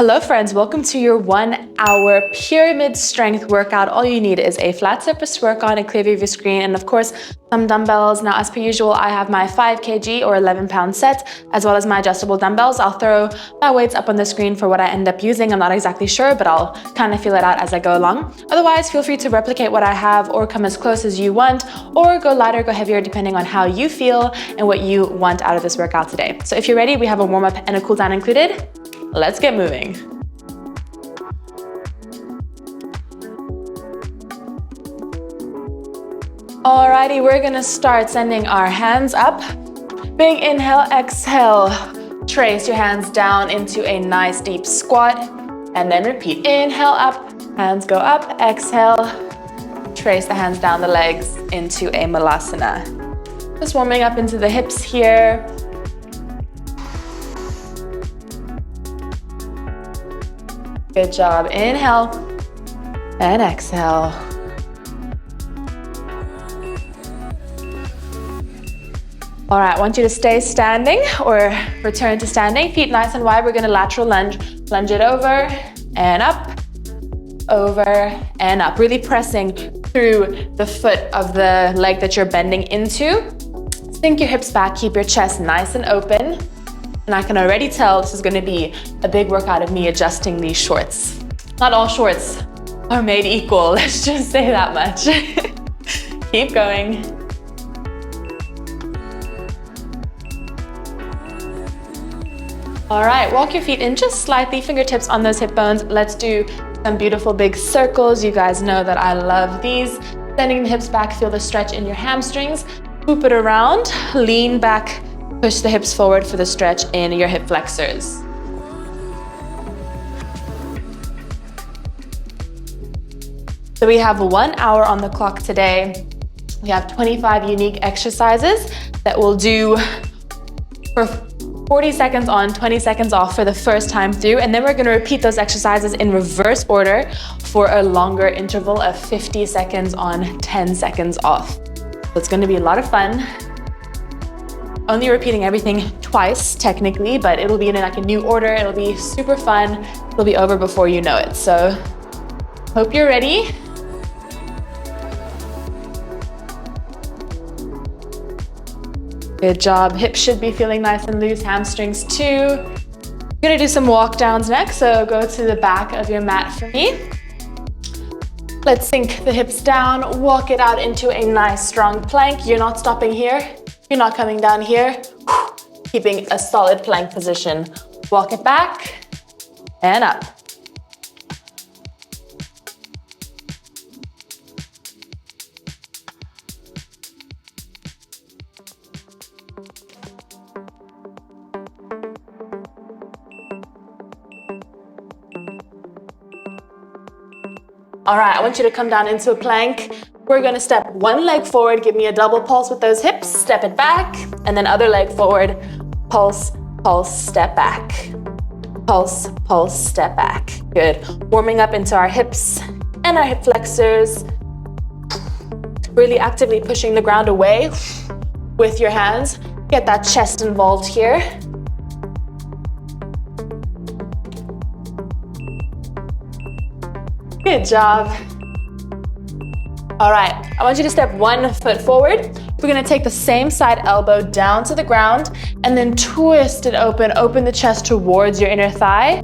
Hello friends, welcome to your 1 hour pyramid strength workout. All you need is a flat surface to work on, a clear view of your screen, and of course, some dumbbells. Now, as per usual, I have my 5 kg or 11-pound set, as well as my adjustable dumbbells. I'll throw my weights up on the screen for what I end up using. I'm not exactly sure, but I'll kind of feel it out as I go along. Otherwise, feel free to replicate what I have or come as close as you want, or go lighter, go heavier, depending on how you feel and what you want out of this workout today. So if you're ready, we have a warm-up and a cool down included. Let's get moving. Alrighty, we're gonna start sending our hands up. Big inhale, exhale. Trace your hands down into a nice deep squat, and then repeat. Inhale up, hands go up, exhale. Trace the hands down the legs into a malasana. Just warming up into the hips here. Good job. Inhale and exhale. All right, I want you to stay standing or return to standing. Feet nice and wide. We're gonna lateral lunge. Lunge it over and up, over and up. Really pressing through the foot of the leg that you're bending into. Sink your hips back, keep your chest nice and open. And I can already tell this is gonna be a big workout of me adjusting these shorts. Not all shorts are made equal, let's just say that much. Keep going. All right, walk your feet in just slightly, fingertips on those hip bones. Let's do some beautiful big circles. You guys know that I love these. Sending the hips back, feel the stretch in your hamstrings. Hoop it around, lean back, push the hips forward for the stretch in your hip flexors. So we have 1 hour on the clock today. We have 25 unique exercises that we'll do for 40 seconds on, 20 seconds off for the first time through, and then we're gonna repeat those exercises in reverse order for a longer interval of 50 seconds on, 10 seconds off. So it's gonna be a lot of fun. Only repeating everything twice, technically, but it'll be in like a new order. It'll be super fun. It'll be over before you know it. So hope you're ready. Good job. Hips should be feeling nice and loose, hamstrings too. I'm gonna do some walk downs next, so go to the back of your mat for me. Let's sink the hips down, walk it out into a nice strong plank. You're not stopping here. You're not coming down here. Keeping a solid plank position. Walk it back and up. All right, I want you to come down into a plank. We're gonna step one leg forward, give me a double pulse with those hips, step it back, and then other leg forward, pulse, pulse, step back. Pulse, pulse, step back. Good. Warming up into our hips and our hip flexors. Really actively pushing the ground away with your hands. Get that chest involved here. Good job. All right, I want you to step one foot forward. We're gonna take the same side elbow down to the ground and then twist it open. Open the chest towards your inner thigh.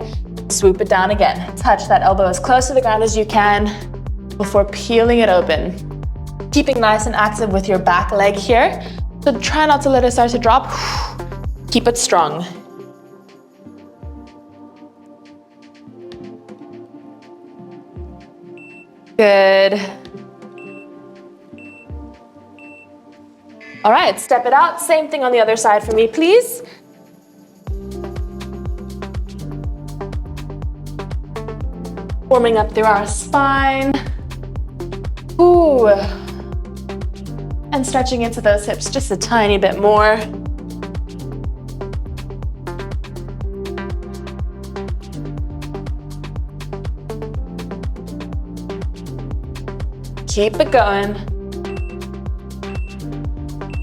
Swoop it down again. Touch that elbow as close to the ground as you can before peeling it open. Keeping nice and active with your back leg here. So try not to let it start to drop. Keep it strong. Good. All right, step it out. Same thing on the other side for me, please. Warming up through our spine. Ooh. And stretching into those hips just a tiny bit more. Keep it going.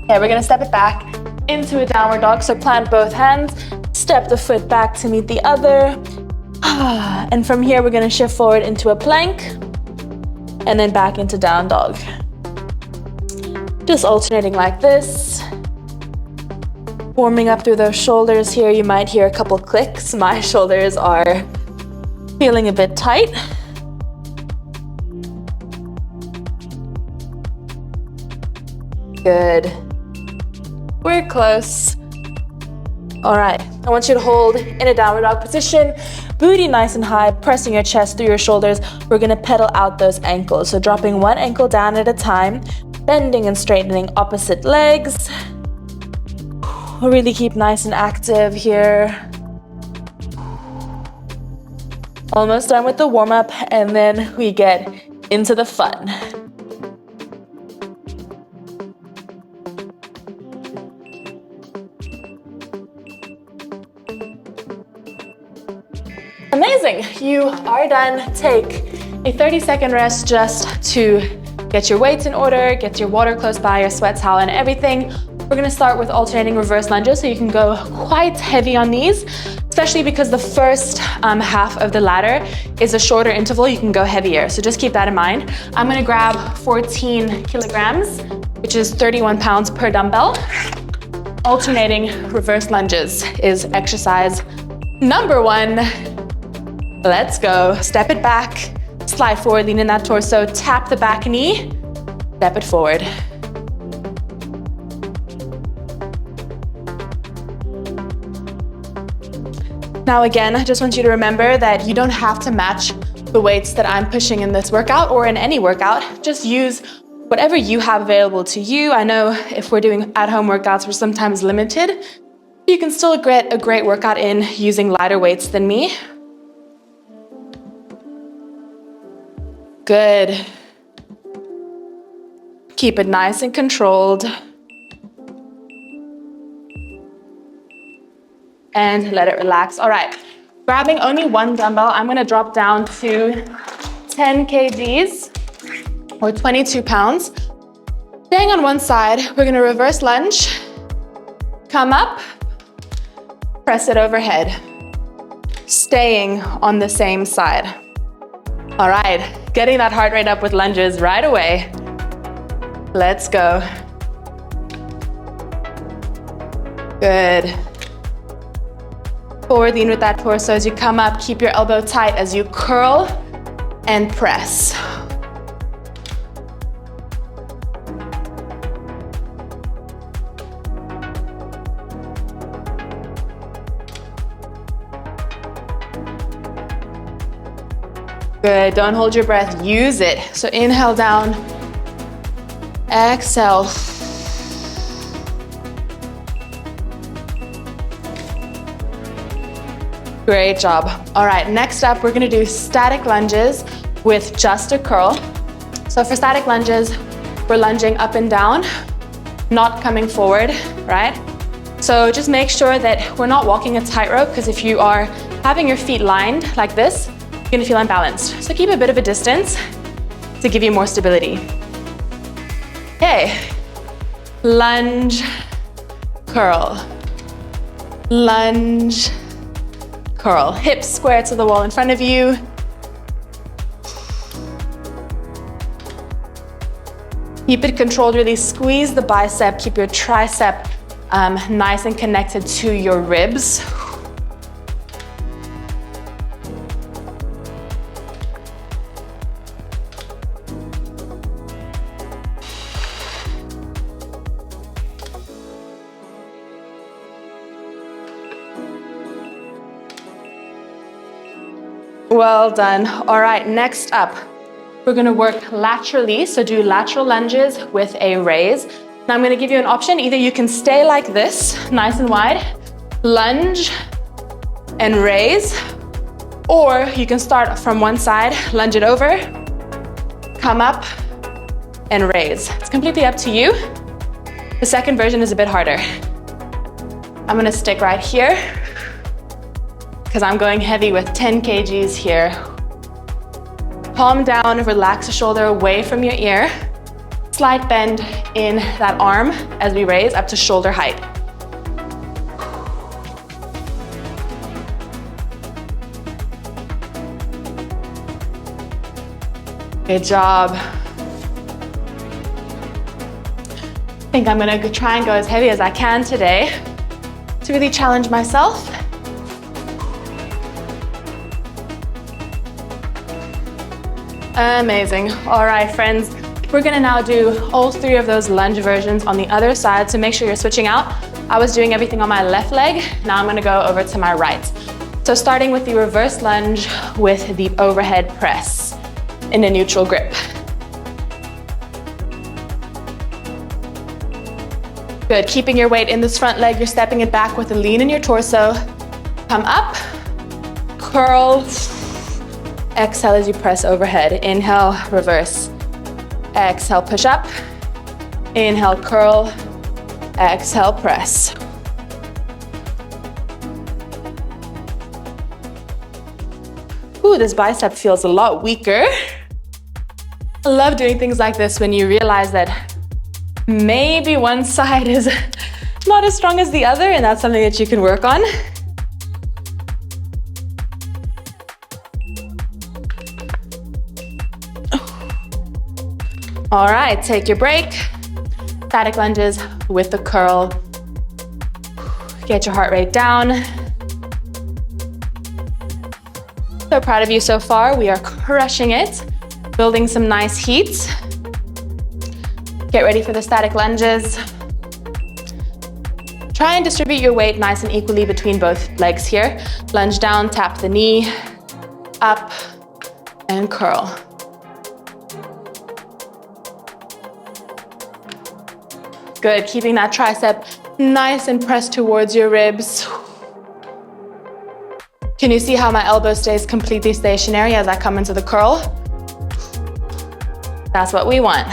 Okay, we're gonna step it back into a downward dog. So plant both hands, step the foot back to meet the other, And from here, we're gonna shift forward into a plank and then back into down dog. Just alternating like this. Warming up through those shoulders here. You might hear a couple clicks. My shoulders are feeling a bit tight. Good. We're close. All right, I want you to hold in a downward dog position, booty nice and high, pressing your chest through your shoulders. We're gonna pedal out those ankles. So dropping one ankle down at a time, bending and straightening opposite legs. Really keep nice and active here. Almost done with the warm up, and then we get into the fun. Amazing, you are done. Take a 30-second rest just to get your weights in order, get your water close by, your sweat towel and everything. We're gonna start with alternating reverse lunges, so you can go quite heavy on these, especially because the first half of the ladder is a shorter interval. You can go heavier, so just keep that in mind. I'm gonna grab 14 kilograms, which is 31 pounds per dumbbell. Alternating reverse lunges is exercise number 1. Let's go. Step it back, slide forward, lean in that torso, tap the back knee, step it forward. Now again, I just want you to remember that you don't have to match the weights that I'm pushing in this workout or in any workout. Just use whatever you have available to you. I know if we're doing at-home workouts, we're sometimes limited. You can still get a great workout in using lighter weights than me. Good. Keep it nice and controlled. And let it relax. All right, grabbing only one dumbbell, I'm gonna drop down to 10 kgs or 22 pounds. Staying on one side, we're gonna reverse lunge, come up, press it overhead. Staying on the same side. All right, getting that heart rate up with lunges right away. Let's go. Good. Forward lean with that torso as you come up. Keep your elbow tight as you curl and press. Good, don't hold your breath, use it. So inhale down, exhale. Great job. All right, next up, we're gonna do static lunges with just a curl. So for static lunges, we're lunging up and down, not coming forward, right? So just make sure that we're not walking a tightrope, because if you are having your feet lined like this, you're gonna feel unbalanced. So keep a bit of a distance to give you more stability. Okay, lunge, curl, lunge, curl. Hips square to the wall in front of you. Keep it controlled, really squeeze the bicep, keep your tricep nice and connected to your ribs. Well done. All right, next up, we're gonna work laterally. So do lateral lunges with a raise. Now I'm gonna give you an option. Either you can stay like this, nice and wide, lunge and raise, or you can start from one side, lunge it over, come up and raise. It's completely up to you. The second version is a bit harder. I'm gonna stick right here, because I'm going heavy with 10 kgs here. Palm down, relax the shoulder away from your ear. Slight bend in that arm as we raise up to shoulder height. Good job. I think I'm gonna try and go as heavy as I can today to really challenge myself. Amazing. All right, friends. We're gonna now do all 3 of those lunge versions on the other side, so make sure you're switching out. I was doing everything on my left leg. Now I'm gonna go over to my right. So starting with the reverse lunge with the overhead press in a neutral grip. Good, keeping your weight in this front leg, you're stepping it back with a lean in your torso. Come up, curl, exhale as you press overhead. Inhale, reverse. Exhale, push up. Inhale, curl. Exhale, press. Ooh, this bicep feels a lot weaker. I love doing things like this when you realize that maybe one side is not as strong as the other, and that's something that you can work on. All right, take your break. Static lunges with the curl. Get your heart rate down. So proud of you so far. We are crushing it, building some nice heat. Get ready for the static lunges. Try and distribute your weight nice and equally between both legs here. Lunge down, tap the knee, up, and curl. Good, keeping that tricep nice and pressed towards your ribs. Can you see how my elbow stays completely stationary as I come into the curl? That's what we want.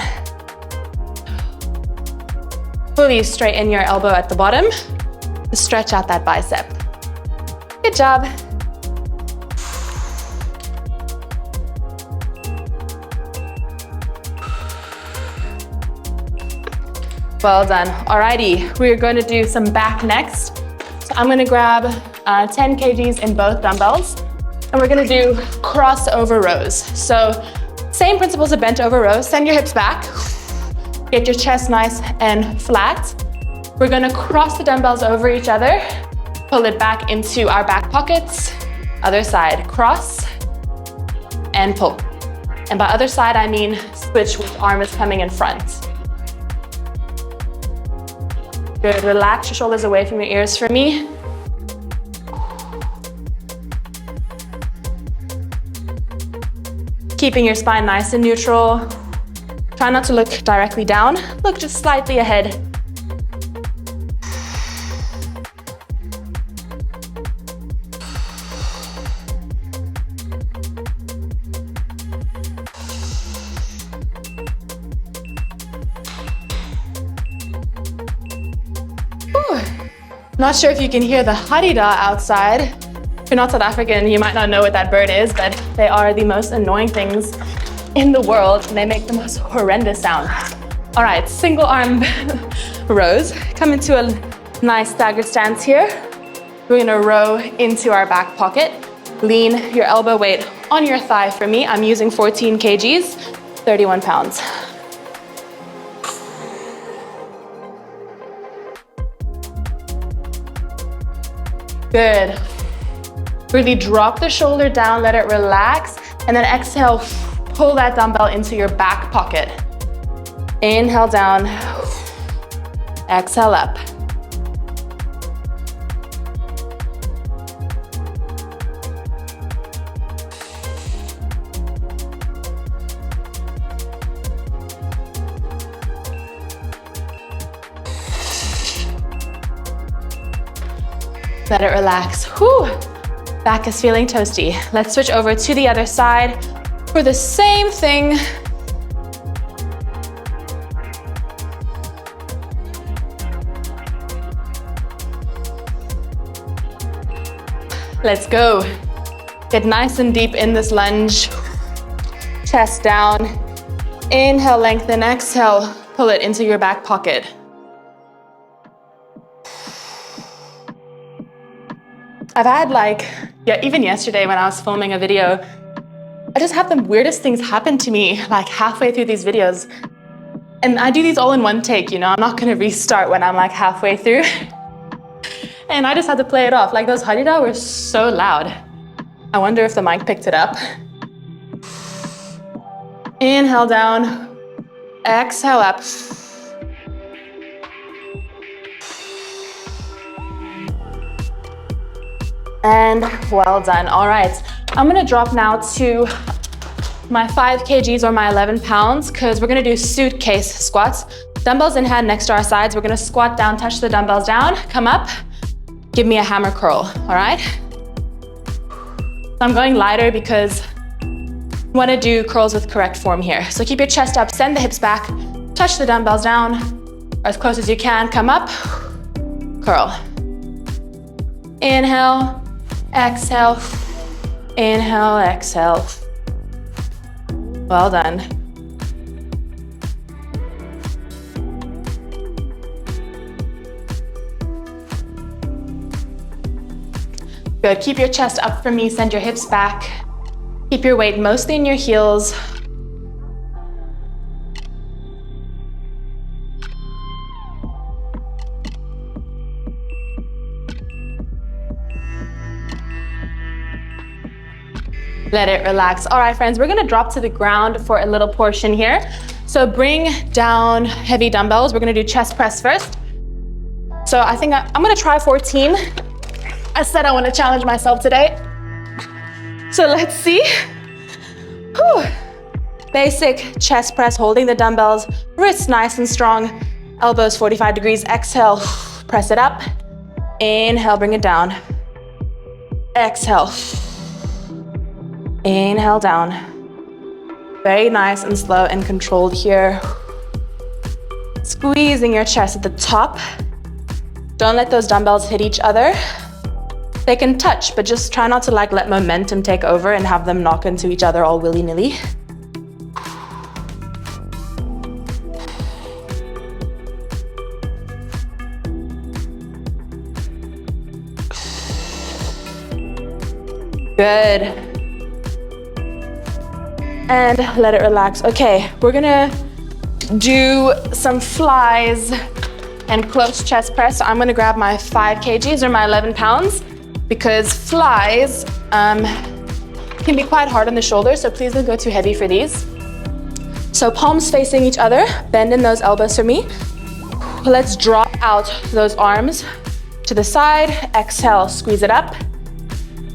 Fully straighten your elbow at the bottom to stretch out that bicep. Good job. Well done. Alrighty, we're going to do some back next. So I'm going to grab 10 kgs in both dumbbells, and we're going to do crossover rows. So same principles of bent over rows. Send your hips back. Get your chest nice and flat. We're going to cross the dumbbells over each other. Pull it back into our back pockets. Other side, cross and pull. And by other side, I mean switch which arm is coming in front. Good, relax your shoulders away from your ears for me. Keeping your spine nice and neutral. Try not to look directly down, look just slightly ahead. Not sure if you can hear the harida outside. If you're not South African, you might not know what that bird is, but they are the most annoying things in the world, and they make the most horrendous sound. All right, single arm rows. Come into a nice staggered stance here. We're gonna row into our back pocket. Lean your elbow weight on your thigh for me. I'm using 14 kgs, 31 pounds. Good. Really drop the shoulder down, let it relax, and then exhale, pull that dumbbell into your back pocket. Inhale down, exhale up. Let it relax. Whew. Back is feeling toasty. Let's switch over to the other side for the same thing. Let's go. Get nice and deep in this lunge. Chest down. Inhale, lengthen. Exhale, pull it into your back pocket. I've had even yesterday when I was filming a video, I just have the weirdest things happen to me like halfway through these videos. And I do these all in one take, you know, I'm not gonna restart when I'm like halfway through. And I just had to play it off. Like those harida were so loud. I wonder if the mic picked it up. Inhale down, exhale up. And well done. All right, I'm gonna drop now to my 5 kgs or my 11 pounds because we're gonna do suitcase squats. Dumbbells in hand next to our sides. We're gonna squat down, touch the dumbbells down, come up, give me a hammer curl, all right? I'm going lighter because I wanna do curls with correct form here. So keep your chest up, send the hips back, touch the dumbbells down, as close as you can, come up, curl. Inhale, exhale, inhale, exhale. Well done. Good, keep your chest up for me, send your hips back. Keep your weight mostly in your heels. Let it relax. All right, friends, we're gonna drop to the ground for a little portion here. So bring down heavy dumbbells. We're gonna do chest press first. So I think I'm gonna try 14. I said I wanna challenge myself today. So let's see. Whew. Basic chest press, holding the dumbbells, wrists nice and strong, elbows 45 degrees. Exhale, press it up. Inhale, bring it down. Exhale. Inhale down. Very nice and slow and controlled here. Squeezing your chest at the top. Don't let those dumbbells hit each other. They can touch, but just try not to like let momentum take over and have them knock into each other all willy-nilly. Good. And let it relax. Okay, we're gonna do some flies and close chest press. So I'm gonna grab my 5 kgs or my 11 pounds because flies can be quite hard on the shoulders, so please don't go too heavy for these. So palms facing each other, bend in those elbows for me. Let's drop out those arms to the side. Exhale, squeeze it up.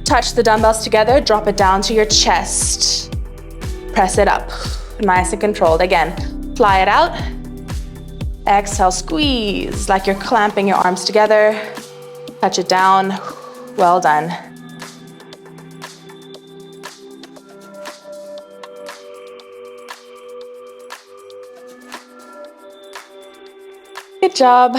Touch the dumbbells together, drop it down to your chest. Press it up, nice and controlled. Again, fly it out. Exhale, squeeze, like you're clamping your arms together. Touch it down, well done. Good job.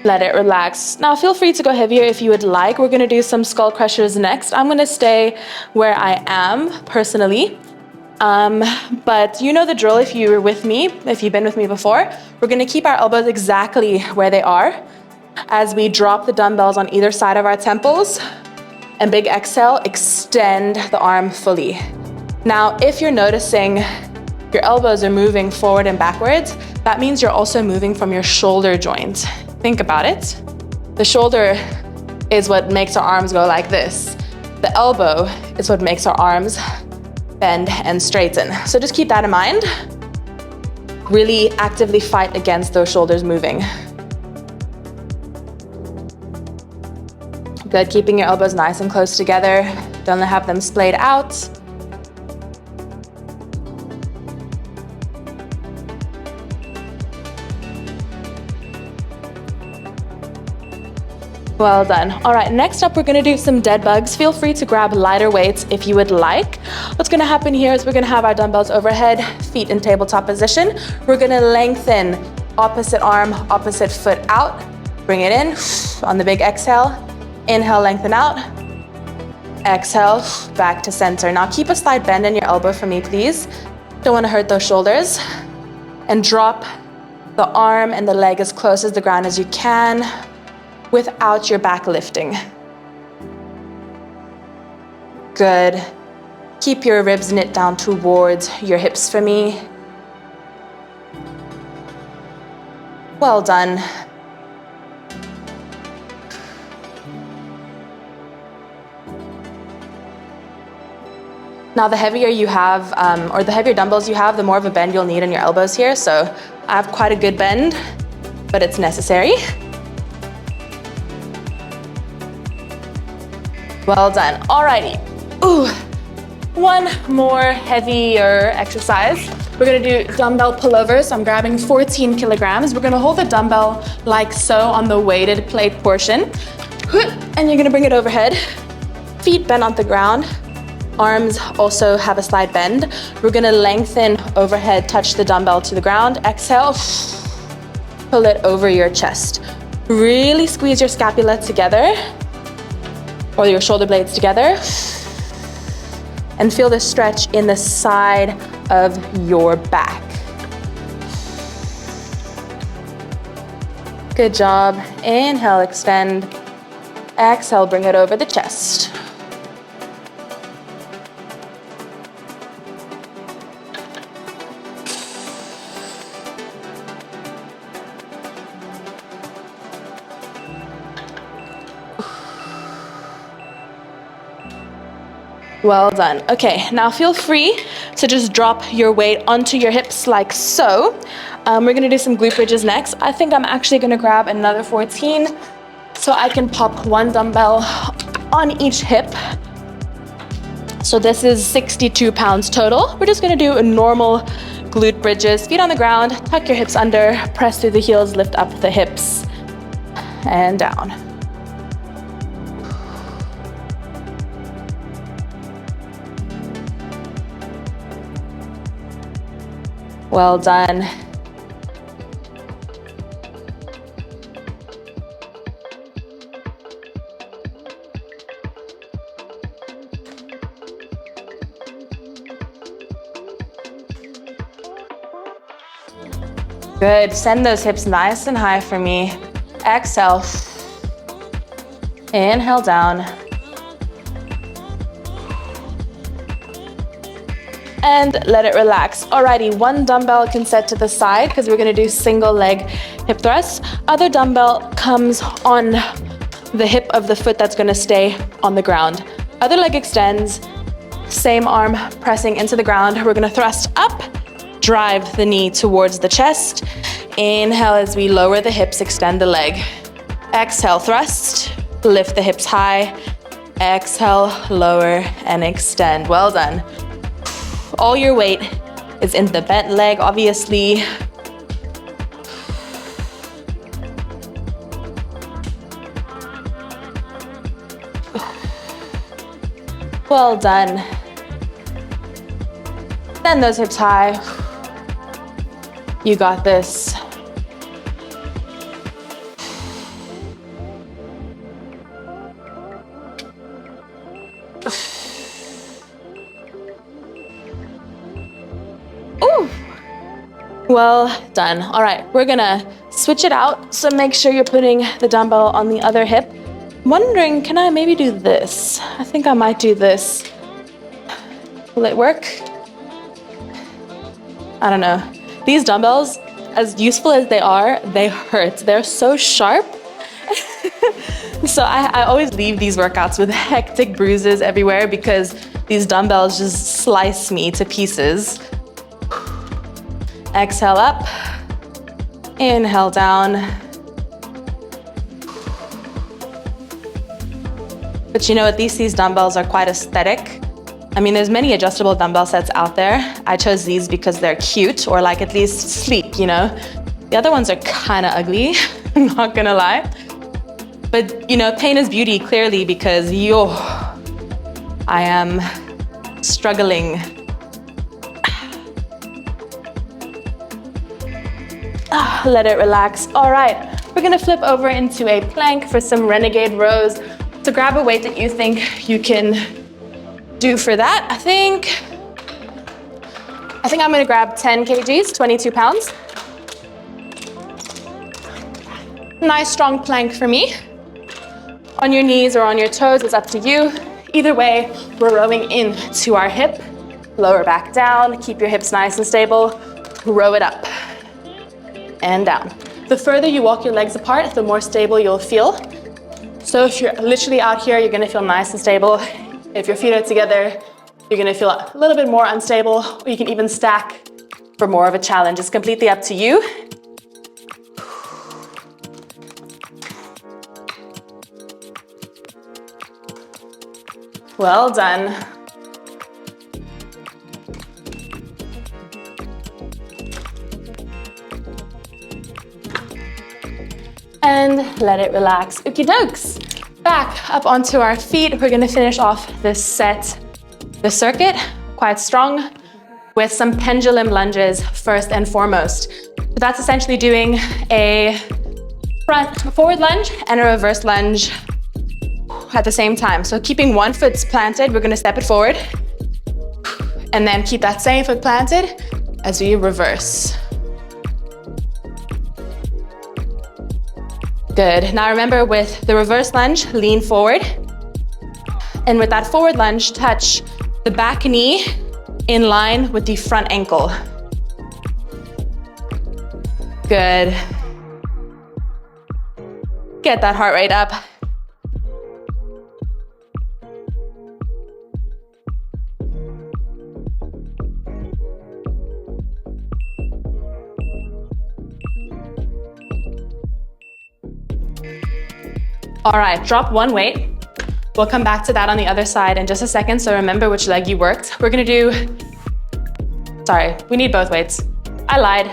Let it relax. Now feel free to go heavier if you would like. We're gonna do some skull crushers next. I'm gonna stay where I am personally. But you know the drill if you were with me, if you've been with me before. We're gonna keep our elbows exactly where they are as we drop the dumbbells on either side of our temples. And big exhale, extend the arm fully. Now, if you're noticing your elbows are moving forward and backwards, that means you're also moving from your shoulder joint. Think about it. The shoulder is what makes our arms go like this. The elbow is what makes our arms bend and straighten. So just keep that in mind. Really actively fight against those shoulders moving. Good, keeping your elbows nice and close together. Don't have them splayed out. Well done. All right, next up, we're gonna do some dead bugs. Feel free to grab lighter weights if you would like. What's gonna happen here is we're gonna have our dumbbells overhead, feet in tabletop position. We're gonna lengthen opposite arm, opposite foot out. Bring it in on the big exhale. Inhale, lengthen out. Exhale, back to center. Now keep a slight bend in your elbow for me, please. Don't wanna hurt those shoulders. And drop the arm and the leg as close as the ground as you can without your back lifting. Good. Keep your ribs knit down towards your hips for me. Well done. Now the heavier you have, or the heavier dumbbells you have, the more of a bend you'll need in your elbows here. So I have quite a good bend, but it's necessary. Well done. Alrighty. Ooh. One more heavier exercise. We're gonna do dumbbell pullovers. So I'm grabbing 14 kilograms. We're gonna hold the dumbbell like so on the weighted plate portion. And you're gonna bring it overhead. Feet bent on the ground. Arms also have a slight bend. We're gonna lengthen overhead, touch the dumbbell to the ground. Exhale, pull it over your chest. Really squeeze your scapula together, or your shoulder blades together. And feel the stretch in the side of your back. Good job. Inhale, extend. Exhale, bring it over the chest. Well done. Okay, now feel free to just drop your weight onto your hips like so. We're gonna do some glute bridges next. I think I'm actually gonna grab another 14 so I can pop one dumbbell on each hip. So this is 62 pounds total. We're just gonna do a normal glute bridges. Feet on the ground, tuck your hips under, press through the heels, lift up the hips, and down. Well done. Good. Send those hips nice and high for me. Exhale. Inhale down. And let it relax. Alrighty, one dumbbell can set to the side because we're gonna do single leg hip thrusts. Other dumbbell comes on the hip of the foot that's gonna stay on the ground. Other leg extends, same arm pressing into the ground. We're gonna thrust up, drive the knee towards the chest. Inhale as we lower the hips, extend the leg. Exhale, thrust, lift the hips high. Exhale, lower and extend. Well done. All your weight is in the bent leg, obviously. Well done. Send those hips high. You got this. Ooh. Well done. All right, we're gonna switch it out. So make sure you're putting the dumbbell on the other hip. I'm wondering, can I maybe do this? I think I might do this. Will it work? I don't know. These dumbbells, as useful as they are, they hurt. They're so sharp. So I always leave these workouts with hectic bruises everywhere because these dumbbells just slice me to pieces. Exhale up, inhale down. But you know, at least these dumbbells are quite aesthetic. I mean, there's many adjustable dumbbell sets out there. I chose these because they're cute, or like at least sleek, you know? The other ones are kind of ugly, I'm not gonna lie. But you know, pain is beauty, clearly, because I am struggling. Let it relax. All right, we're gonna flip over into a plank for some renegade rows. So grab a weight that you think you can do for that. I think I'm gonna grab 10 kgs, 22 pounds. Nice strong plank for me. On your knees or on your toes, it's up to you. Either way, we're rowing in to our hip. Lower back down, keep your hips nice and stable. Row it up and down. The further you walk your legs apart, the more stable you'll feel. So if you're literally out here, you're gonna feel nice and stable. If your feet are together, you're gonna feel a little bit more unstable, or you can even stack for more of a challenge. It's completely up to you. Well done. And let it relax. Okie dokes. Back up onto our feet. We're gonna finish off this circuit, quite strong, with some pendulum lunges first and foremost. So that's essentially doing a forward lunge and a reverse lunge at the same time. So keeping one foot planted, we're gonna step it forward, and then keep that same foot planted as we reverse. Good. Now remember, with the reverse lunge, lean forward. And with that forward lunge, touch the back knee in line with the front ankle. Good. Get that heart rate up. All right, drop one weight. We'll come back to that on the other side in just a second, so remember which leg you worked. We're gonna do, sorry, we need both weights. I lied.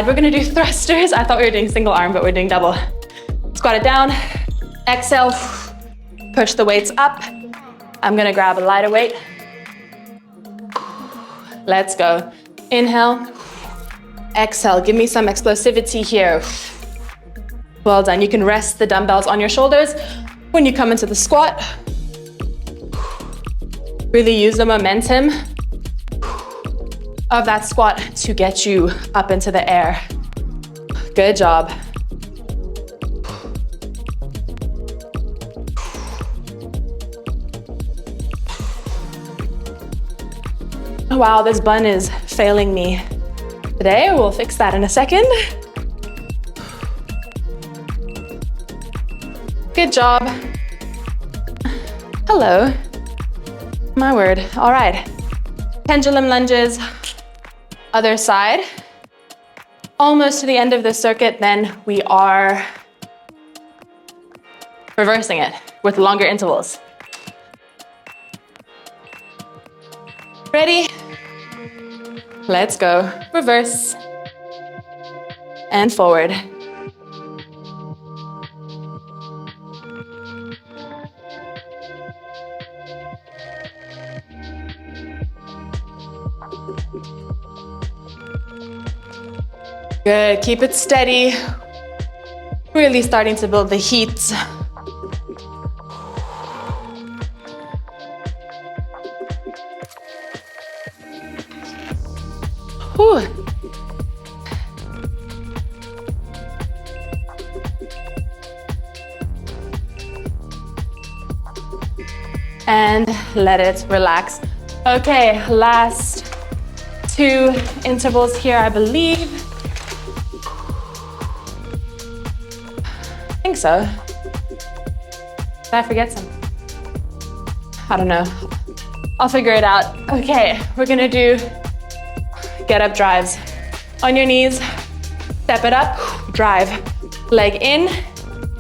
We're gonna do thrusters. I thought we were doing single arm, but we're doing double. Squat it down, exhale, push the weights up. I'm gonna grab a lighter weight. Let's go. Inhale, exhale, give me some explosivity here. Well done. You can rest the dumbbells on your shoulders when you come into the squat. Really use the momentum of that squat to get you up into the air. Good job. Wow, this bun is failing me today. We'll fix that in a second. Good job. Hello. My word. All right. Pendulum lunges. Other side. Almost to the end of the circuit, then we are reversing it with longer intervals. Ready? Let's go. Reverse. And forward. Good, keep it steady. Really starting to build the heat. Whew. And let it relax. Okay, last 2 intervals here, I believe. I think so. Did I forget some? I don't know. I'll figure it out. Okay, we're gonna do get up drives. On your knees, step it up, drive. Leg in,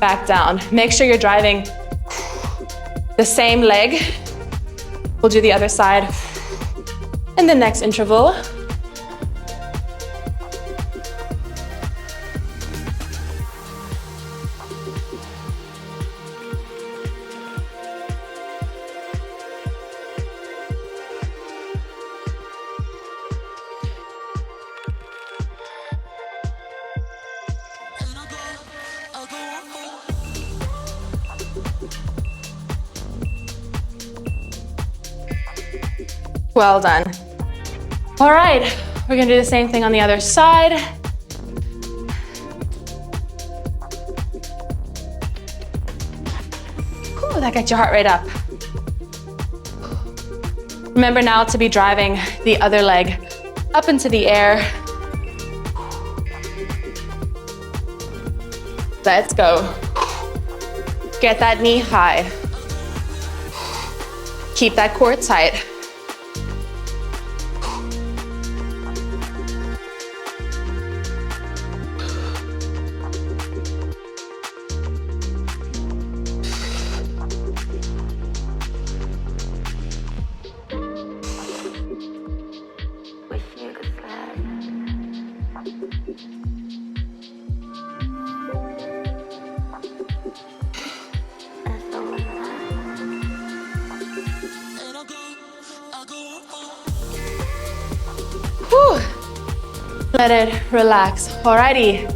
back down. Make sure you're driving the same leg. We'll do the other side. In the next interval. Well done. All right, we're gonna do the same thing on the other side. Woo, that gets your heart rate up. Remember now to be driving the other leg up into the air. Let's go. Get that knee high. Keep that core tight. Whew. Let it relax. Alrighty.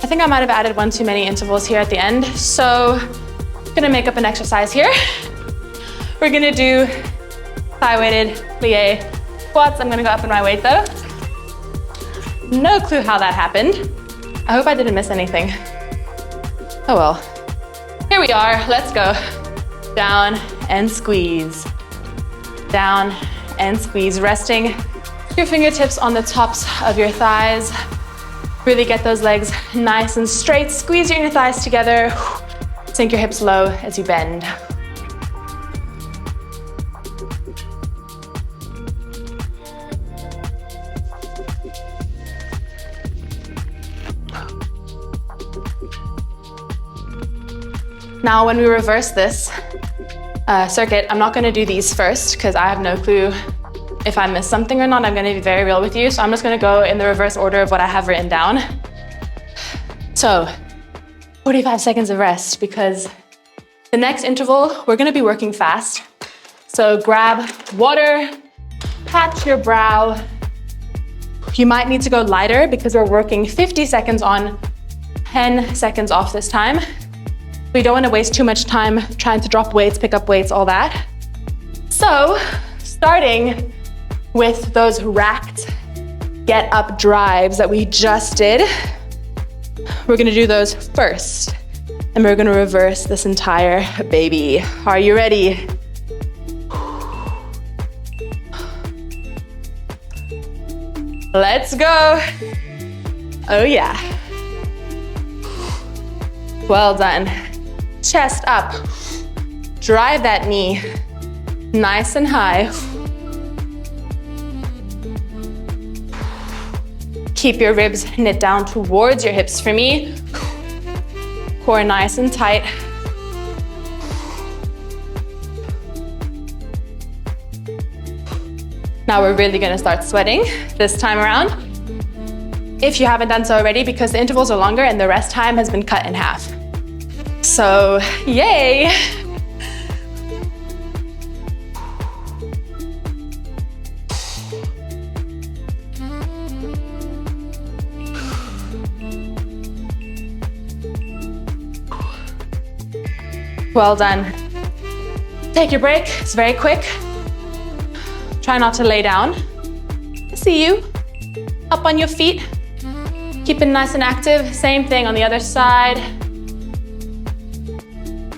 I think I might have added one too many intervals here at the end, so I'm gonna make up an exercise here. We're gonna do thigh-weighted plie squats. I'm gonna go up in my weight though. No clue how that happened. I hope I didn't miss anything. Oh well. Here we are, let's go. Down and squeeze. Down and squeeze, resting your fingertips on the tops of your thighs. Really get those legs nice and straight. Squeeze your inner thighs together. Sink your hips low as you bend. Now, when we reverse this circuit, I'm not gonna do these first because I have no clue if I missed something or not. I'm gonna be very real with you. So I'm just gonna go in the reverse order of what I have written down. So 45 seconds of rest, because the next interval, we're gonna be working fast. So grab water, pat your brow. You might need to go lighter because we're working 50 seconds on, 10 seconds off this time. We don't wanna waste too much time trying to drop weights, pick up weights, all that. So starting with those racked get up drives that we just did, we're gonna do those first. And we're gonna reverse this entire baby. Are you ready? Let's go. Oh yeah. Well done. Chest up. Drive that knee nice and high. Keep your ribs knit down towards your hips for me. Core nice and tight. Now we're really gonna start sweating this time around. If you haven't done so already, because the intervals are longer and the rest time has been cut in half. So, yay! Well done. Take your break, it's very quick. Try not to lay down. I see you. Up on your feet. Keep it nice and active. Same thing on the other side.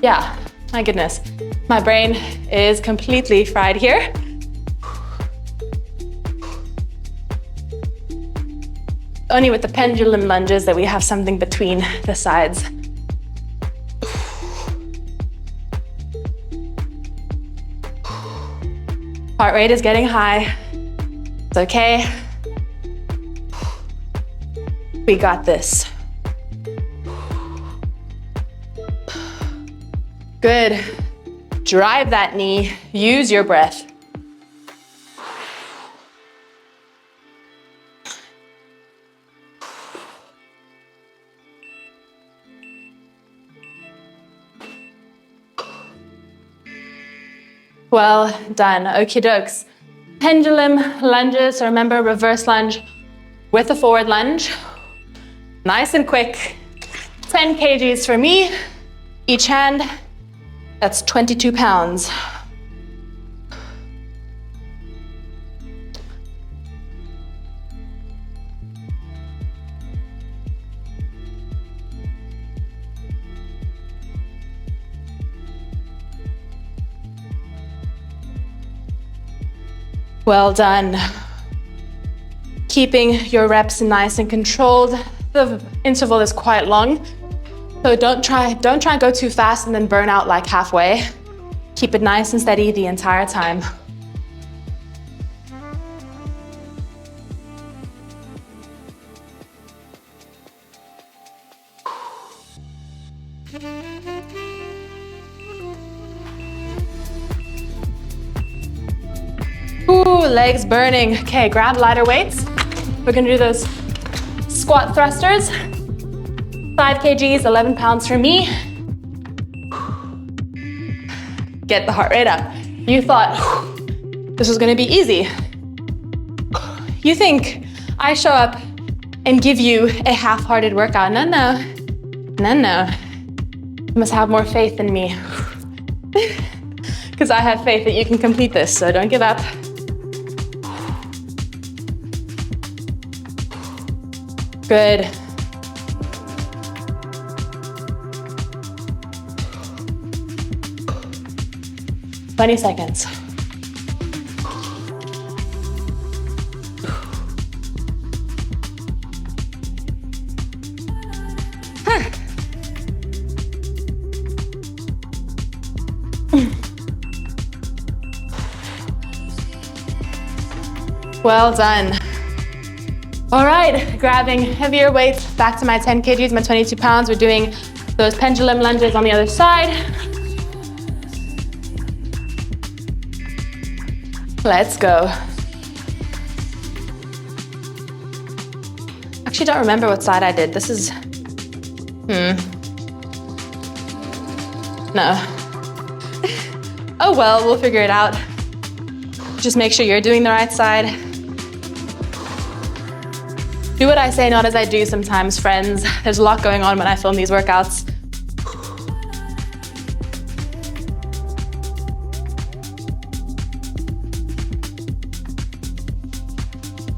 Yeah, my goodness. My brain is completely fried here. Only with the pendulum lunges that we have something between the sides. Heart rate is getting high. It's okay. We got this. Good. Drive that knee. Use your breath. Well done. Okie dokes. Pendulum lunges. So remember, reverse lunge with a forward lunge. Nice and quick. 10 kgs for me. Each hand. That's 22 pounds. Well done. Keeping your reps nice and controlled. The interval is quite long, so don't try and go too fast and then burn out like halfway. Keep it nice and steady the entire time. Ooh, legs burning. Okay, grab lighter weights. We're gonna do those squat thrusters. 5 kgs, 11 pounds for me. Get the heart rate up. You thought this was gonna be easy. You think I show up and give you a half-hearted workout. No, no, no, no. You must have more faith in me. Because I have faith that you can complete this, so don't give up. Good. Twenty seconds. Well done. All right, grabbing heavier weights, back to my 10 kgs, my 22 pounds. We're doing those pendulum lunges on the other side. Let's go. Actually, don't remember what side I did. This is, no. Oh well, we'll figure it out. Just make sure you're doing the right side. Do what I say, not as I do sometimes, friends. There's a lot going on when I film these workouts.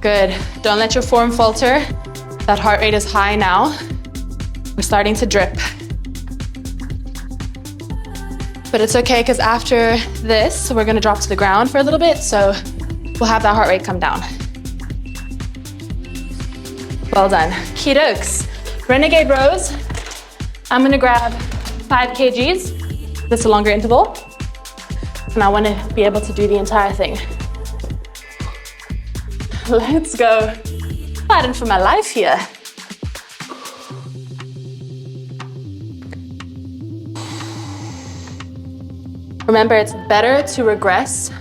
Good. Don't let your form falter. That heart rate is high now. We're starting to drip. But it's okay, because after this, we're gonna drop to the ground for a little bit, so we'll have that heart rate come down. Well done. Kidokes. Renegade rows. I'm gonna grab 5 kgs. That's a longer interval. And I wanna be able to do the entire thing. Let's go. Fighting for my life here. Remember, it's better to regress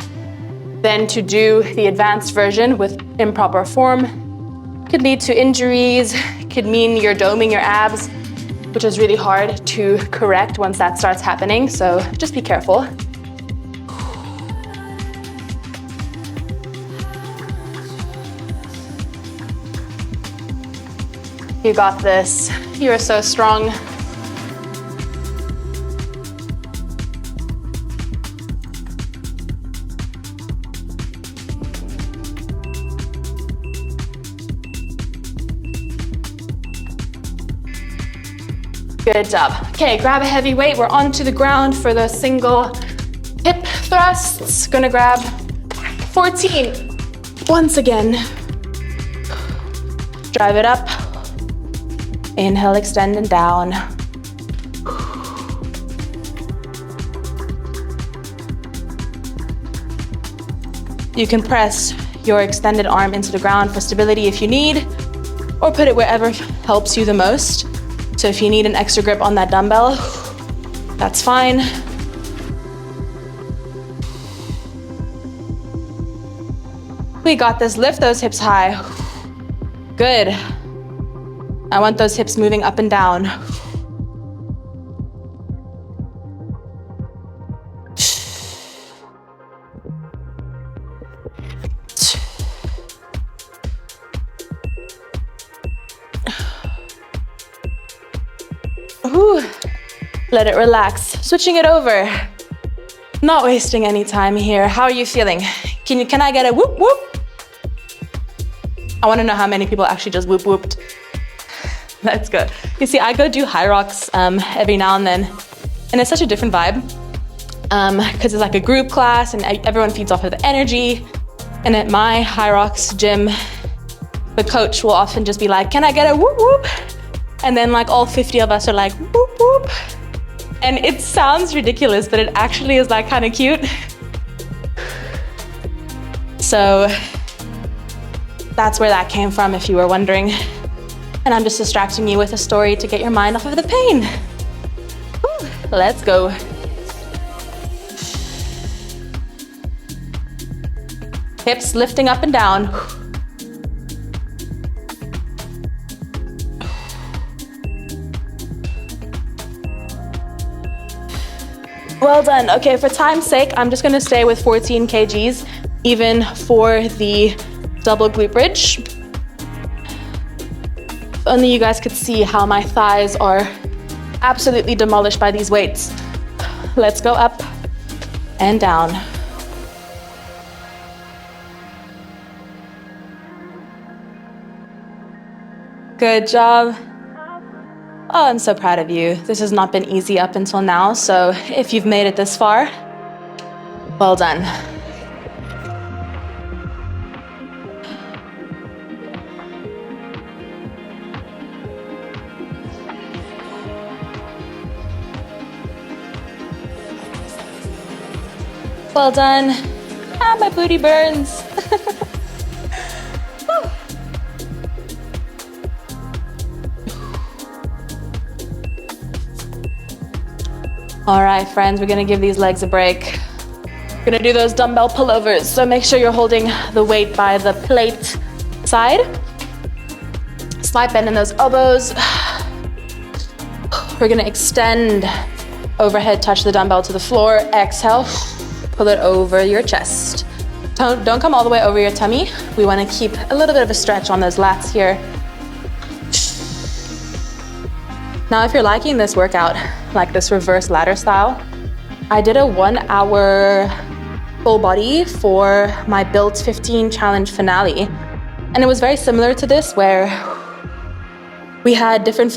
than to do the advanced version with improper form. Could lead to injuries, could mean you're doming your abs, which is really hard to correct once that starts happening, so just be careful. You got this. You are so strong. Good job. Okay, grab a heavy weight. We're onto the ground for the single hip thrusts. Gonna grab 14. Once again. Drive it up. Inhale, extend and down. You can press your extended arm into the ground for stability if you need, or put it wherever helps you the most. So if you need an extra grip on that dumbbell, that's fine. We got this. Lift those hips high. Good. I want those hips moving up and down. Ooh. Let it relax. Switching it over. Not wasting any time here. How are you feeling? Can I get a whoop whoop? I want to know how many people actually just whoop whooped. Let's go. You see, I go do high rocks every now and then, and it's such a different vibe because it's like a group class and everyone feeds off of the energy. And at my High Rocks gym, the coach will often just be like, can I get a whoop whoop? And then like all 50 of us are like, whoop whoop. And it sounds ridiculous, but it actually is like kind of cute. So that's where that came from, if you were wondering. And I'm just distracting you with a story to get your mind off of the pain. Whew. Let's go. Hips lifting up and down. Well done. Okay, for time's sake, I'm just gonna stay with 14 kgs, even for the double glute bridge. If only you guys could see how my thighs are absolutely demolished by these weights. Let's go up and down. Good job. Oh, I'm so proud of you. This has not been easy up until now, so if you've made it this far, well done. Well done. Ah, my booty burns. All right, friends, we're gonna give these legs a break. We're gonna do those dumbbell pullovers, so make sure you're holding the weight by the plate side. Slight bend in those elbows. We're gonna extend overhead, touch the dumbbell to the floor. Exhale, pull it over your chest. Don't come all the way over your tummy. We wanna keep a little bit of a stretch on those lats here. Now, if you're liking this workout, like this reverse ladder style, I did a 1 hour full body for my Build 15 challenge finale. And it was very similar to this, where we had different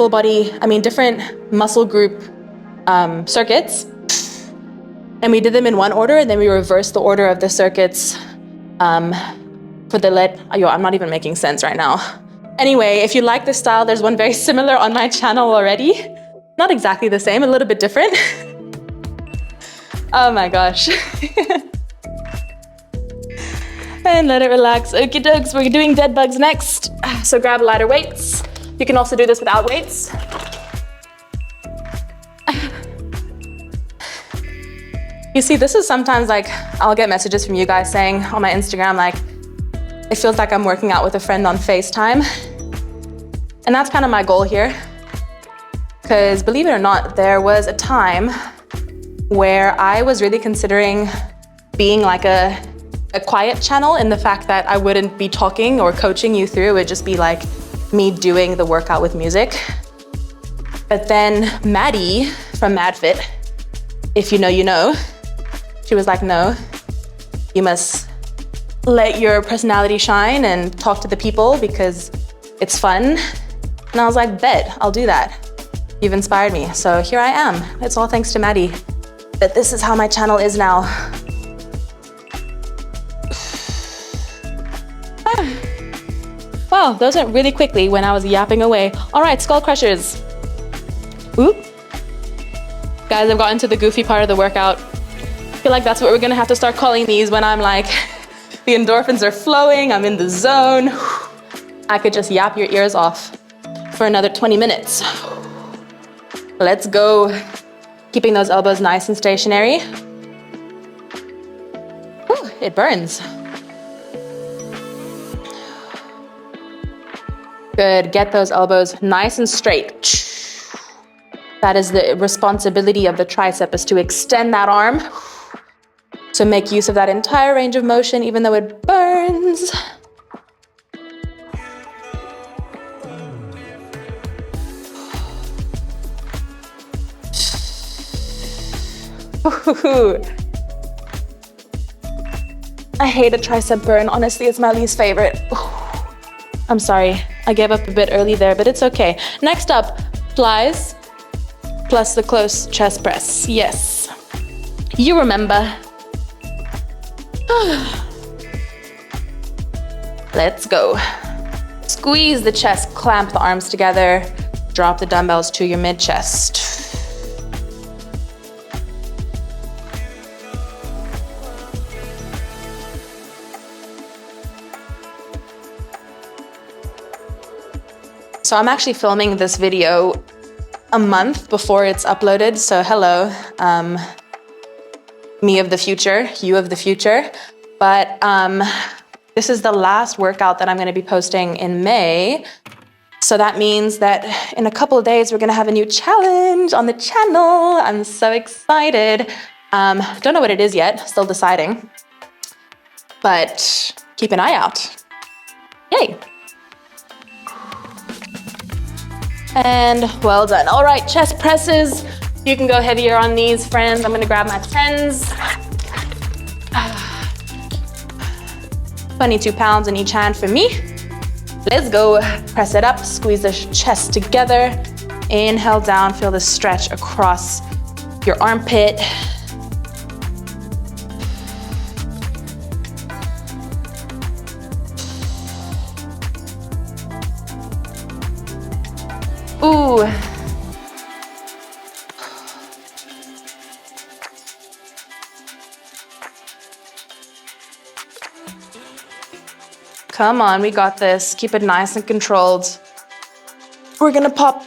different muscle group circuits. And we did them in one order, and then we reversed the order of the circuits for the leg. I'm not even making sense right now. Anyway, if you like this style, there's one very similar on my channel already. Not exactly the same, a little bit different. Oh my gosh. And let it relax. Okie dokes, we're doing dead bugs next. So grab lighter weights. You can also do this without weights. You see, this is sometimes like, I'll get messages from you guys saying on my Instagram, like, it feels like I'm working out with a friend on FaceTime. And that's kind of my goal here. Because believe it or not, there was a time where I was really considering being like a quiet channel, in the fact that I wouldn't be talking or coaching you through. It would just be like me doing the workout with music. But then Maddie from MadFit, if you know, you know, she was like, no, you must let your personality shine and talk to the people because it's fun. And I was like, bet, I'll do that. You've inspired me, so here I am. It's all thanks to Maddie that this is how my channel is now. Wow, those went really quickly when I was yapping away. All right, skull crushers. Ooh. Guys, I've gotten to the goofy part of the workout. I feel like that's what we're gonna have to start calling these when I'm like, the endorphins are flowing, I'm in the zone. I could just yap your ears off for another 20 minutes. Let's go. Keeping those elbows nice and stationary. Whew, it burns. Good, get those elbows nice and straight. That is the responsibility of the tricep, is to extend that arm, to make use of that entire range of motion, even though it burns. I hate a tricep burn. Honestly, it's my least favorite. I'm sorry, I gave up a bit early there, but it's okay. Next up, flies plus the close chest press. Yes, you remember. Let's go. Squeeze the chest, clamp the arms together, drop the dumbbells to your mid-chest. So I'm actually filming this video a month before it's uploaded. So hello, me of the future, you of the future. But this is the last workout that I'm gonna be posting in May. So that means that in a couple of days, we're gonna have a new challenge on the channel. I'm so excited. Don't know what it is yet, still deciding. But keep an eye out. Yay. And well done. All right, chest presses. You can go heavier on these, friends. I'm gonna grab my 10s. 22 pounds in each hand for me. Let's go. Press it up, squeeze the chest together. Inhale down, feel the stretch across your armpit. Ooh. Come on, we got this. Keep it nice and controlled. We're gonna pop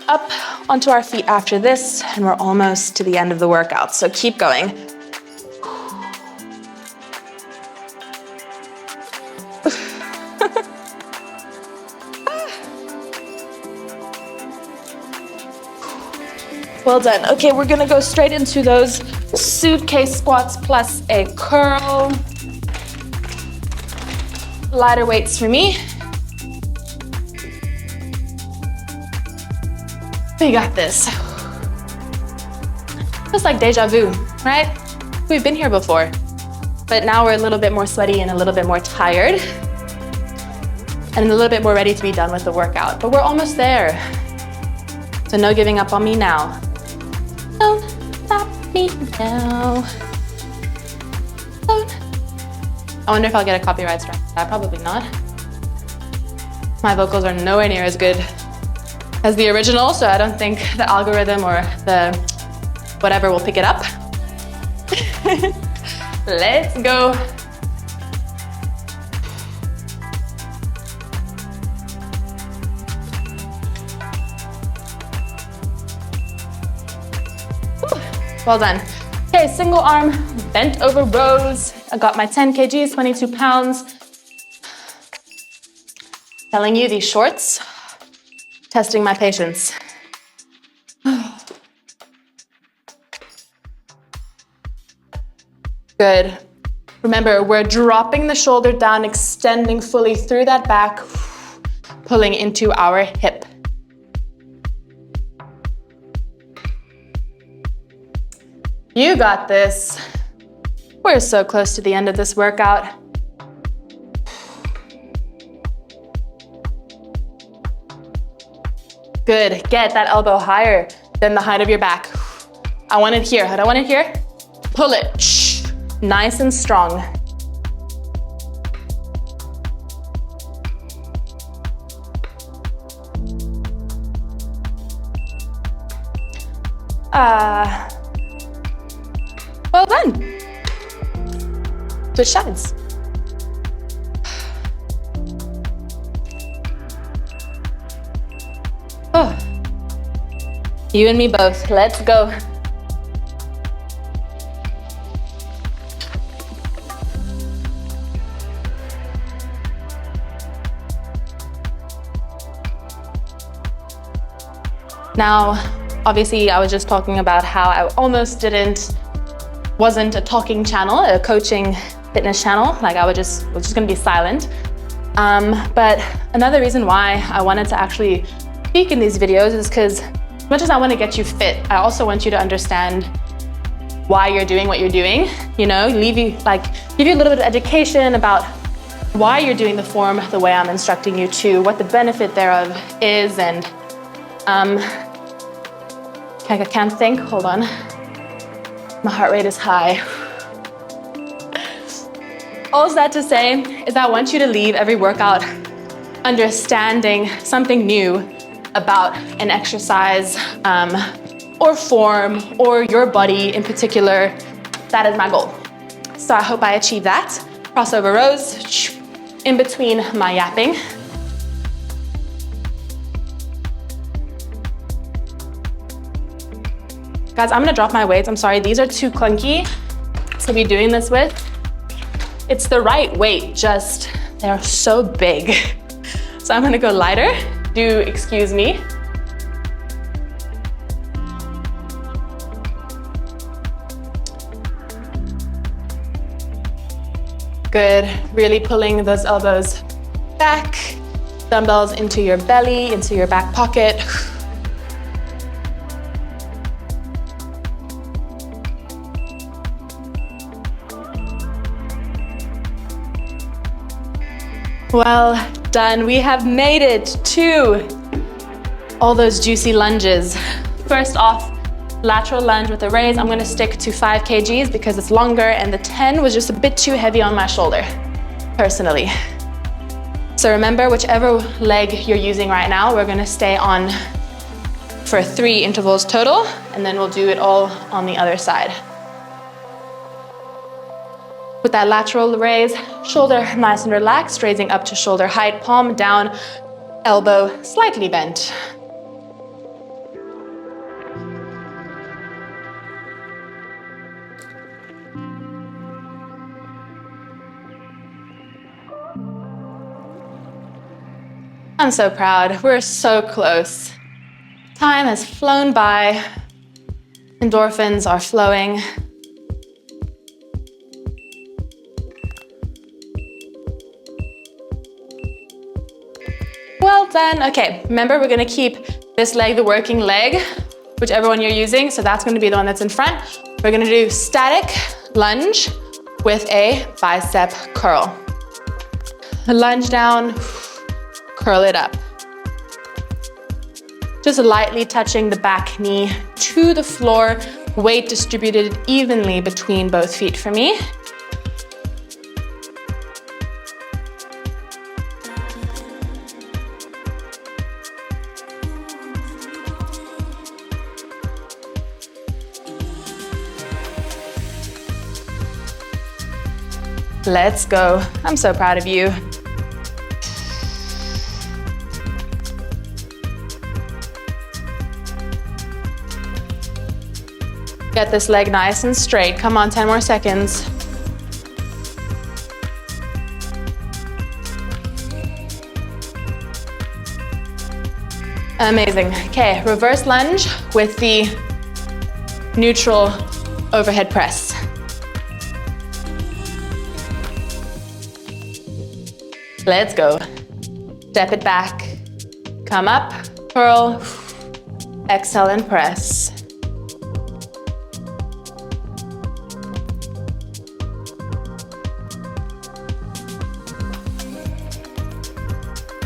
up onto our feet after this, and we're almost to the end of the workout, so keep going. Well done. Okay, we're gonna go straight into those suitcase squats plus a curl. Lighter weights for me. We got this. It's like deja vu, right? We've been here before, but now we're a little bit more sweaty and a little bit more tired and a little bit more ready to be done with the workout, but we're almost there. So no giving up on me now. Don't stop me now. Don't. I wonder if I'll get a copyright strike. Probably not. My vocals are nowhere near as good as the original, so I don't think the algorithm or the whatever will pick it up. Let's go. Well done. Okay, single arm, bent over rows. I got my 10 kgs, 22 pounds. Telling you these shorts, testing my patience. Good. Remember, we're dropping the shoulder down, extending fully through that back, pulling into our hip. You got this. We're so close to the end of this workout. Good, get that elbow higher than the height of your back. I want it here, I don't want it here. Pull it, nice and strong. Well done. Switch sides. Oh. You and me both. Let's go. Now, obviously, I was just talking about how I almost wasn't a talking channel, a coaching fitness channel. Like I was just gonna be silent. But another reason why I wanted to actually speak in these videos is because as much as I want to get you fit, I also want you to understand why you're doing what you're doing. You know, give you a little bit of education about why you're doing the form the way I'm instructing you to, what the benefit thereof is, and I can't think. Hold on. My heart rate is high. all that to say is I want you to leave every workout understanding something new about an exercise or form or your body in particular. That is my goal. So I hope I achieve that. Crossover rows in between my yapping. Guys, I'm gonna drop my weights. I'm sorry, these are too clunky to be doing this with. It's the right weight, just they're so big. So I'm gonna go lighter. Do excuse me. Good, really pulling those elbows back, dumbbells into your belly, into your back pocket. Well done, we have made it to all those juicy lunges. First off, lateral lunge with a raise. I'm gonna stick to 5 kgs because it's longer and the 10 was just a bit too heavy on my shoulder, personally. So remember, whichever leg you're using right now, we're gonna stay on for 3 intervals total, and then we'll do it all on the other side. With that lateral raise, shoulder nice and relaxed, raising up to shoulder height, palm down, elbow slightly bent. I'm so proud, we're so close. Time has flown by, endorphins are flowing. Well done. Okay, remember we're gonna keep this leg the working leg, whichever one you're using, so that's gonna be the one that's in front. We're gonna do static lunge with a bicep curl. Lunge down, curl it up. Just lightly touching the back knee to the floor, weight distributed evenly between both feet for me. Let's go. I'm so proud of you. Get this leg nice and straight. Come on, 10 more seconds. Amazing. Okay, reverse lunge with the neutral overhead press. Let's go. Step it back. Come up, curl, exhale and press.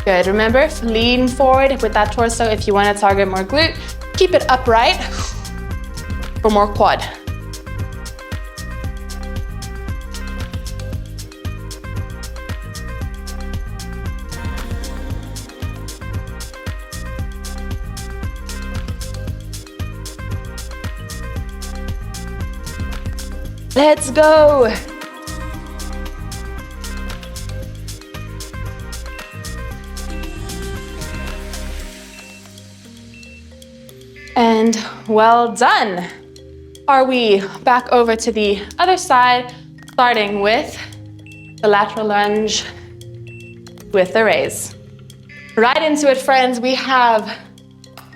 Good, remember, lean forward with that torso if you want to target more glute. Keep it upright for more quad. Let's go. And well done. Are we back over to the other side, starting with the lateral lunge with the raise. Right into it, friends. We have,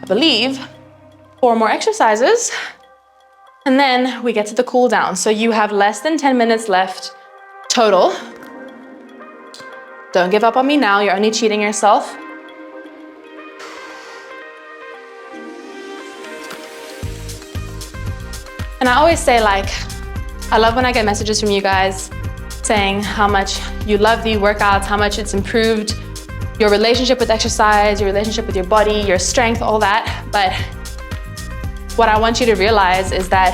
I believe, 4 more exercises. And then we get to the cool down. So you have less than 10 minutes left total. Don't give up on me now, you're only cheating yourself. And I always say, like, I love when I get messages from you guys saying how much you love the workouts, how much it's improved your relationship with exercise, your relationship with your body, your strength, all that. But what I want you to realize is that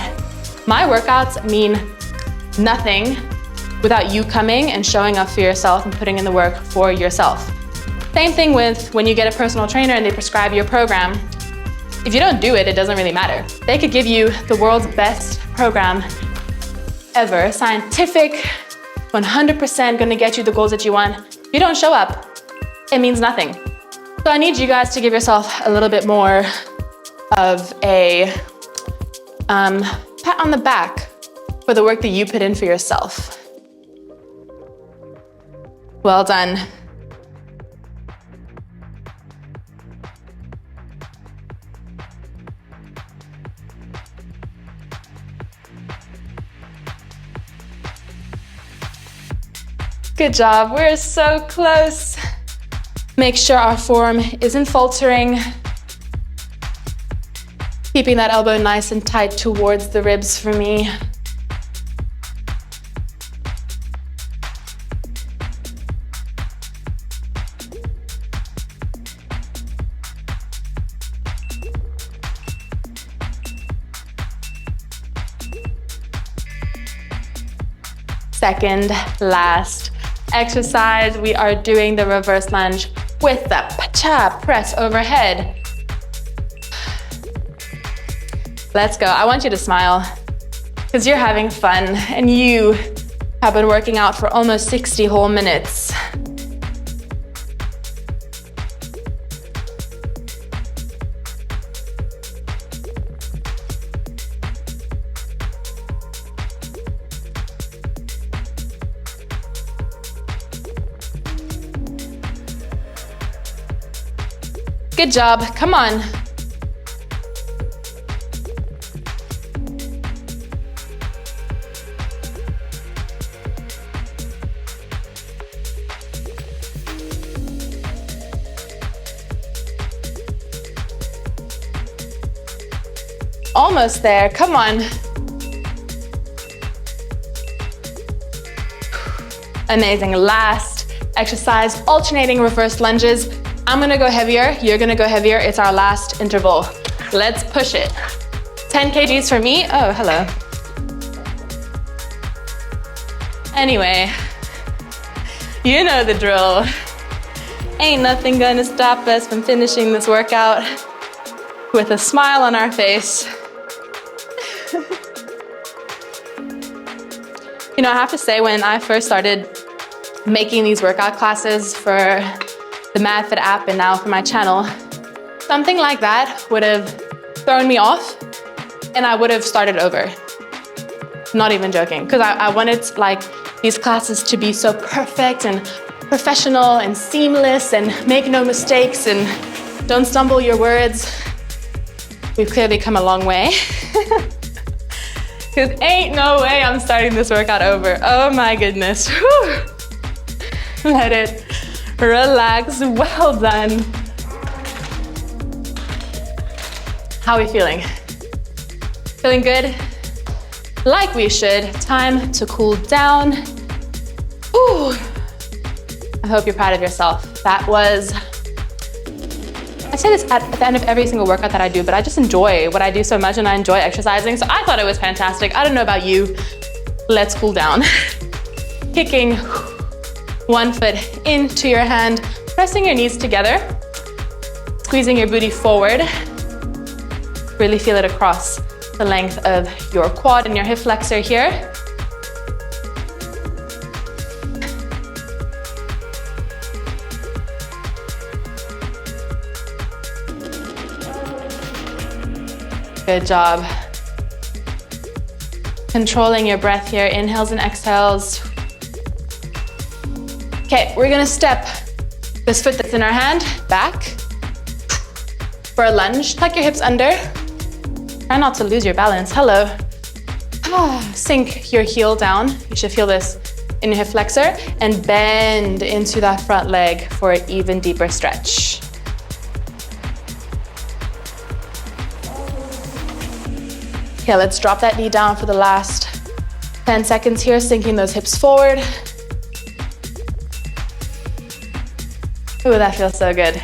my workouts mean nothing without you coming and showing up for yourself and putting in the work for yourself. Same thing with when you get a personal trainer and they prescribe your program. If you don't do it, it doesn't really matter. They could give you the world's best program ever, scientific, 100% gonna get you the goals that you want. If you don't show up, it means nothing. So I need you guys to give yourself a little bit more of a pat on the back for the work that you put in for yourself. Well done. Good job, we're so close. Make sure our form isn't faltering. Keeping that elbow nice and tight towards the ribs for me. Second last exercise, we are doing the reverse lunge with the pa-cha press overhead. Let's go. I want you to smile because you're having fun and you have been working out for almost 60 whole minutes. Good job, come on. Almost there, come on. Amazing, last exercise, alternating reverse lunges. I'm gonna go heavier, you're gonna go heavier. It's our last interval. Let's push it. 10 kgs for me. Oh, hello. Anyway, you know the drill. Ain't nothing gonna stop us from finishing this workout with a smile on our face. You know, I have to say, when I first started making these workout classes for the MadFit app and now for my channel, something like that would have thrown me off and I would have started over. Not even joking, because I wanted like these classes to be so perfect and professional and seamless and make no mistakes and don't stumble your words. We've clearly come a long way. Because ain't no way I'm starting this workout over. Oh my goodness. Whew. Let it relax. Well done. How are we feeling? Feeling good? Like we should. Time to cool down. Ooh. I hope you're proud of yourself. That was, I say this at the end of every single workout that I do, but I just enjoy what I do so much and I enjoy exercising. So I thought it was fantastic. I don't know about you. Let's cool down. Kicking one foot into your hand, pressing your knees together, squeezing your booty forward. Really feel it across the length of your quad and your hip flexor here. Good job. Controlling your breath here, inhales and exhales. Okay, we're gonna step this foot that's in our hand back for a lunge. Tuck your hips under. Try not to lose your balance. Hello. Sink your heel down. You should feel this in your hip flexor and bend into that front leg for an even deeper stretch. Okay, let's drop that knee down for the last 10 seconds here, sinking those hips forward. Ooh, that feels so good.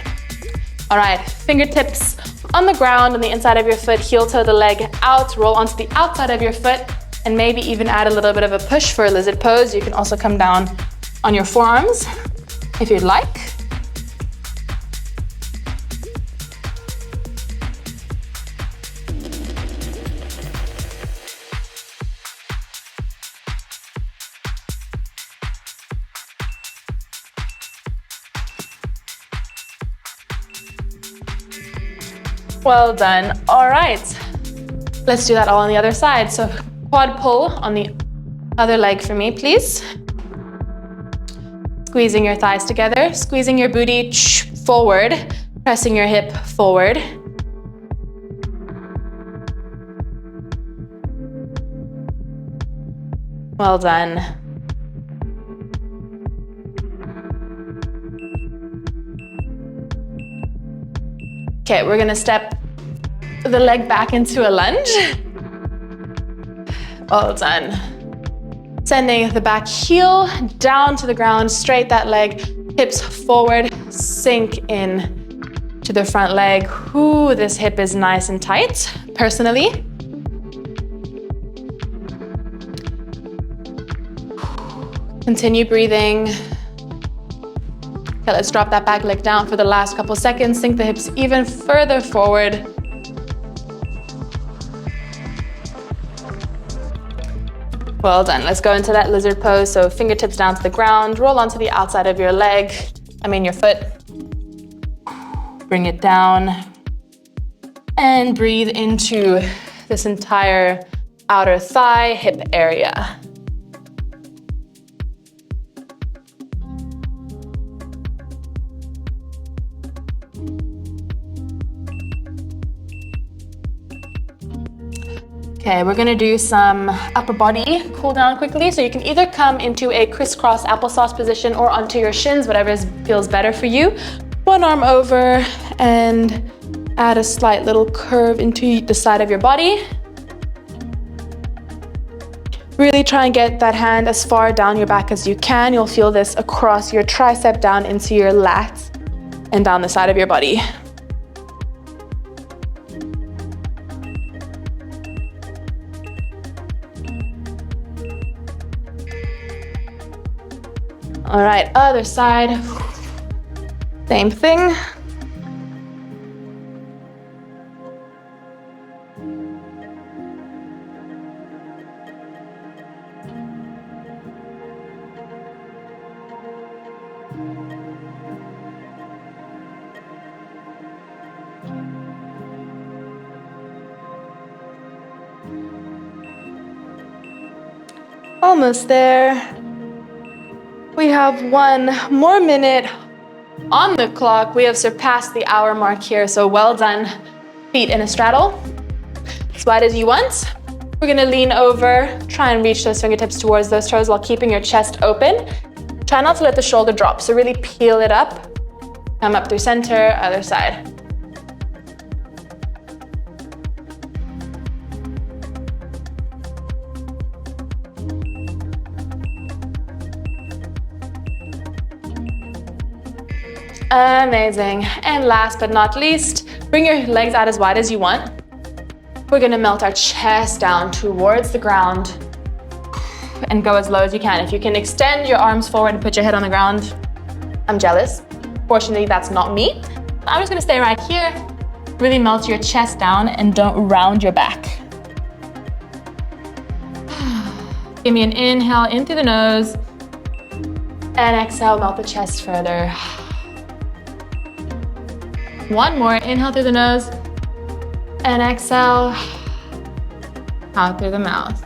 All right, fingertips on the ground on the inside of your foot, heel toe the leg out, roll onto the outside of your foot, and maybe even add a little bit of a push for a lizard pose. You can also come down on your forearms if you'd like. Well done. All right, let's do that all on the other side. So quad pull on the other leg for me, please. Squeezing your thighs together, squeezing your booty forward, pressing your hip forward. Well done. Okay, we're gonna step the leg back into a lunge. Well done. Sending the back heel down to the ground, straight that leg, hips forward, sink in to the front leg. Ooh, this hip is nice and tight, personally. Continue breathing. Okay, let's drop that back leg down for the last couple seconds. Sink the hips even further forward. Well done. Let's go into that lizard pose. So fingertips down to the ground, roll onto the outside of your leg, your foot. Bring it down and breathe into this entire outer thigh, hip area. Okay, we're gonna do some upper body cool down quickly. So you can either come into a crisscross applesauce position or onto your shins, whatever feels better for you. One arm over and add a slight little curve into the side of your body. Really try and get that hand as far down your back as you can. You'll feel this across your tricep, down into your lats, and down the side of your body. All right, other side. Same thing. Almost there. We have one more minute on the clock. We have surpassed the hour mark here, so well done. Feet in a straddle, as wide as you want. We're gonna lean over, try and reach those fingertips towards those toes while keeping your chest open. Try not to let the shoulder drop, so really peel it up. Come up through center, other side. Amazing. And last but not least, bring your legs out as wide as you want. We're gonna melt our chest down towards the ground and go as low as you can. If you can extend your arms forward and put your head on the ground, I'm jealous. Fortunately, that's not me. I'm just gonna stay right here. Really melt your chest down and don't round your back. Give me an inhale in through the nose and exhale, melt the chest further. One more, inhale through the nose and exhale out through the mouth.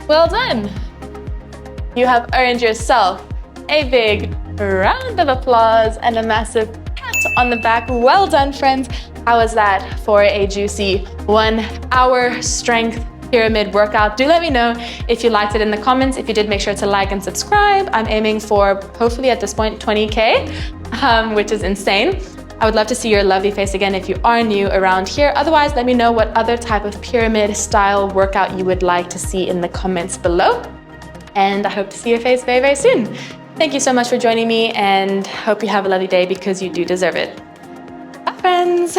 Well done. You have earned yourself a big round of applause and a massive pat on the back. Well done, friends. How was that for a juicy 1 hour strength pyramid workout? Do let me know if you liked it in the comments. If you did, make sure to like and subscribe. I'm aiming for, hopefully at this point, 20K, which is insane. I would love to see your lovely face again if you are new around here. Otherwise, let me know what other type of pyramid style workout you would like to see in the comments below. And I hope to see your face very, very soon. Thank you so much for joining me and hope you have a lovely day because you do deserve it. Bye, friends.